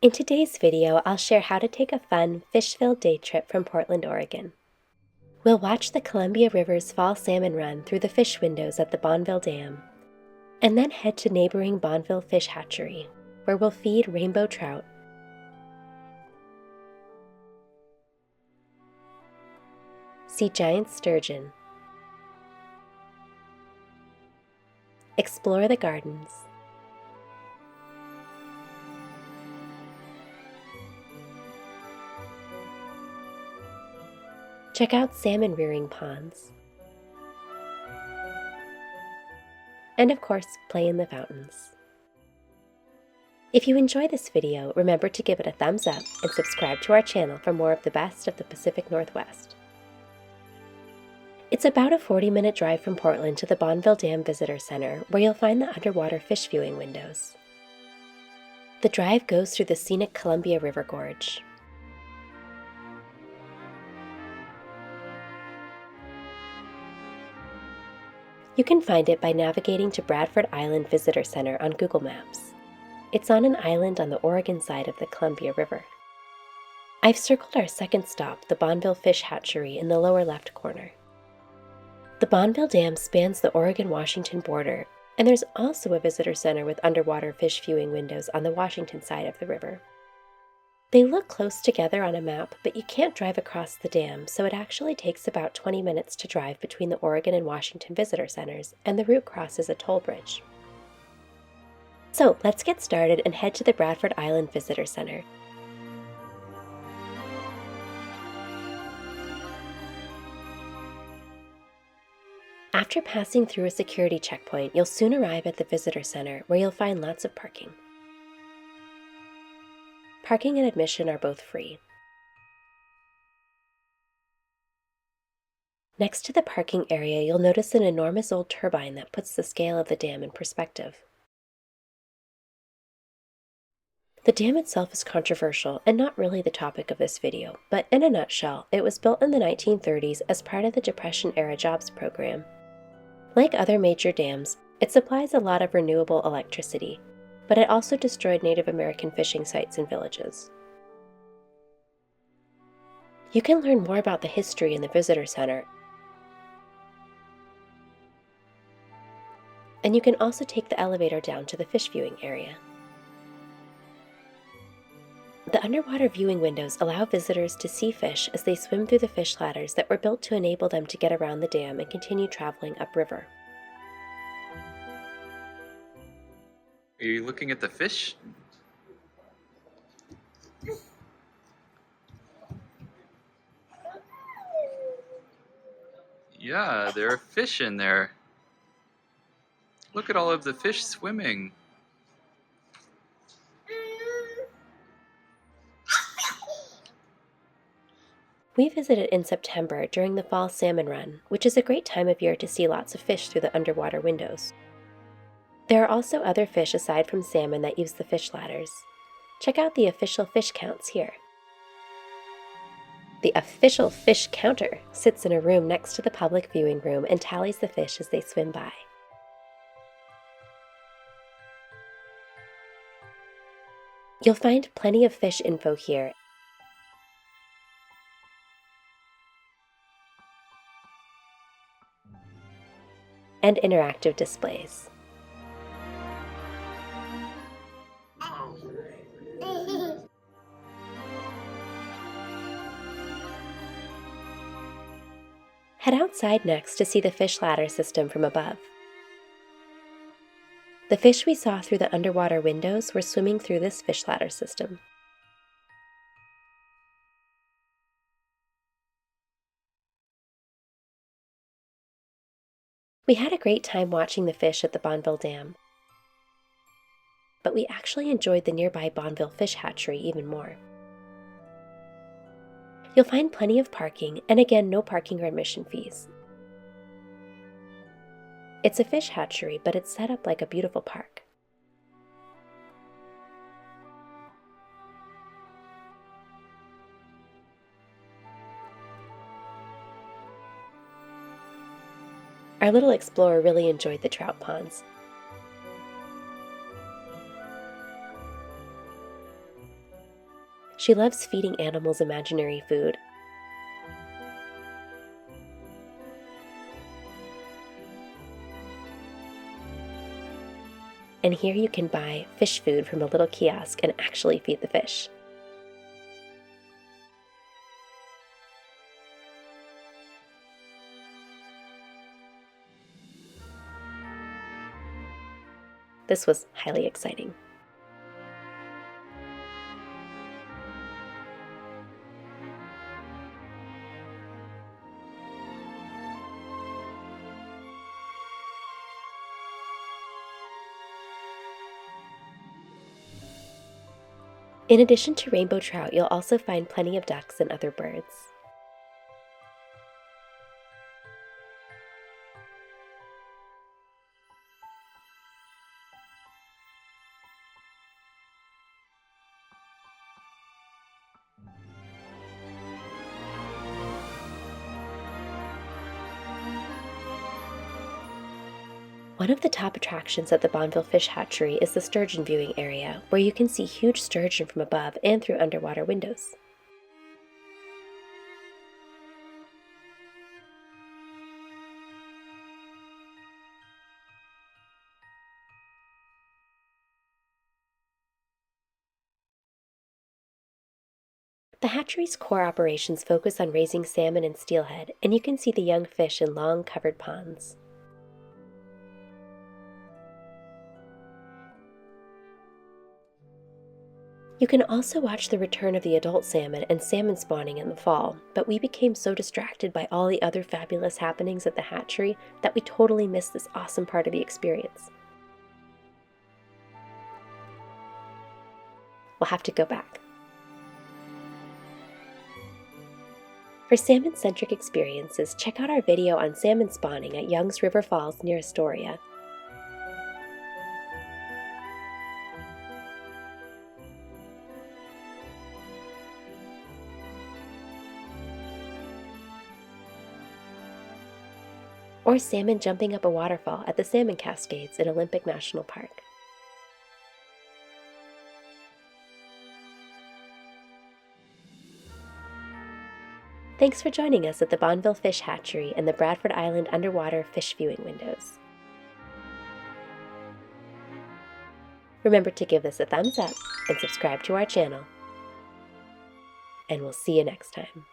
In today's video, I'll share how to take a fun, fish-filled day trip from Portland, Oregon. We'll watch the Columbia River's fall salmon run through the fish windows at the Bonneville Dam, and then head to neighboring Bonneville Fish Hatchery, where we'll feed rainbow trout, see giant sturgeon, explore the gardens, check out salmon-rearing ponds, and of course, play in the fountains. If you enjoy this video, remember to give it a thumbs up and subscribe to our channel for more of the best of the Pacific Northwest. It's about a 40-minute drive from Portland to the Bonneville Dam Visitor Center, where you'll find the underwater fish viewing windows. The drive goes through the scenic Columbia River Gorge. You can find it by navigating to Bradford Island Visitor Center on Google Maps. It's on an island on the Oregon side of the Columbia River. I've circled our second stop, the Bonneville Fish Hatchery, in the lower left corner. The Bonneville Dam spans the Oregon-Washington border, and there's also a visitor center with underwater fish viewing windows on the Washington side of the river. They look close together on a map, but you can't drive across the dam, so it actually takes about 20 minutes to drive between the Oregon and Washington visitor centers, and the route crosses a toll bridge. So let's get started and head to the Bradford Island Visitor Center. After passing through a security checkpoint, you'll soon arrive at the visitor center, where you'll find lots of parking. Parking and admission are both free. Next to the parking area, you'll notice an enormous old turbine that puts the scale of the dam in perspective. The dam itself is controversial and not really the topic of this video, but in a nutshell, it was built in the 1930s as part of the Depression-era jobs program. Like other major dams, it supplies a lot of renewable electricity, but it also destroyed Native American fishing sites and villages. You can learn more about the history in the Visitor Center, and you can also take the elevator down to the fish viewing area. The underwater viewing windows allow visitors to see fish as they swim through the fish ladders that were built to enable them to get around the dam and continue traveling upriver. Are you looking at the fish? Yeah, there are fish in there. Look at all of the fish swimming. We visited in September during the fall salmon run, which is a great time of year to see lots of fish through the underwater windows. There are also other fish aside from salmon that use the fish ladders. Check out the official fish counts here. The official fish counter sits in a room next to the public viewing room and tallies the fish as they swim by. You'll find plenty of fish info here, and interactive displays. Head outside next to see the fish ladder system from above. The fish we saw through the underwater windows were swimming through this fish ladder system. We had a great time watching the fish at the Bonneville Dam, but we actually enjoyed the nearby Bonneville Fish Hatchery even more. You'll find plenty of parking, and again, no parking or admission fees. It's a fish hatchery, but it's set up like a beautiful park. Our little explorer really enjoyed the trout ponds. She loves feeding animals imaginary food. And here you can buy fish food from a little kiosk and actually feed the fish. This was highly exciting. In addition to rainbow trout, you'll also find plenty of ducks and other birds. One of the top attractions at the Bonneville Fish Hatchery is the sturgeon viewing area, where you can see huge sturgeon from above and through underwater windows. The hatchery's core operations focus on raising salmon and steelhead, and you can see the young fish in long covered ponds. You can also watch the return of the adult salmon and salmon spawning in the fall, but we became so distracted by all the other fabulous happenings at the hatchery that we totally missed this awesome part of the experience. We'll have to go back. For salmon-centric experiences, check out our video on salmon spawning at Young's River Falls near Astoria. Or salmon jumping up a waterfall at the Salmon Cascades in Olympic National Park. Thanks for joining us at the Bonneville Fish Hatchery and the Bradford Island underwater fish viewing windows. Remember to give this a thumbs up and subscribe to our channel. And we'll see you next time.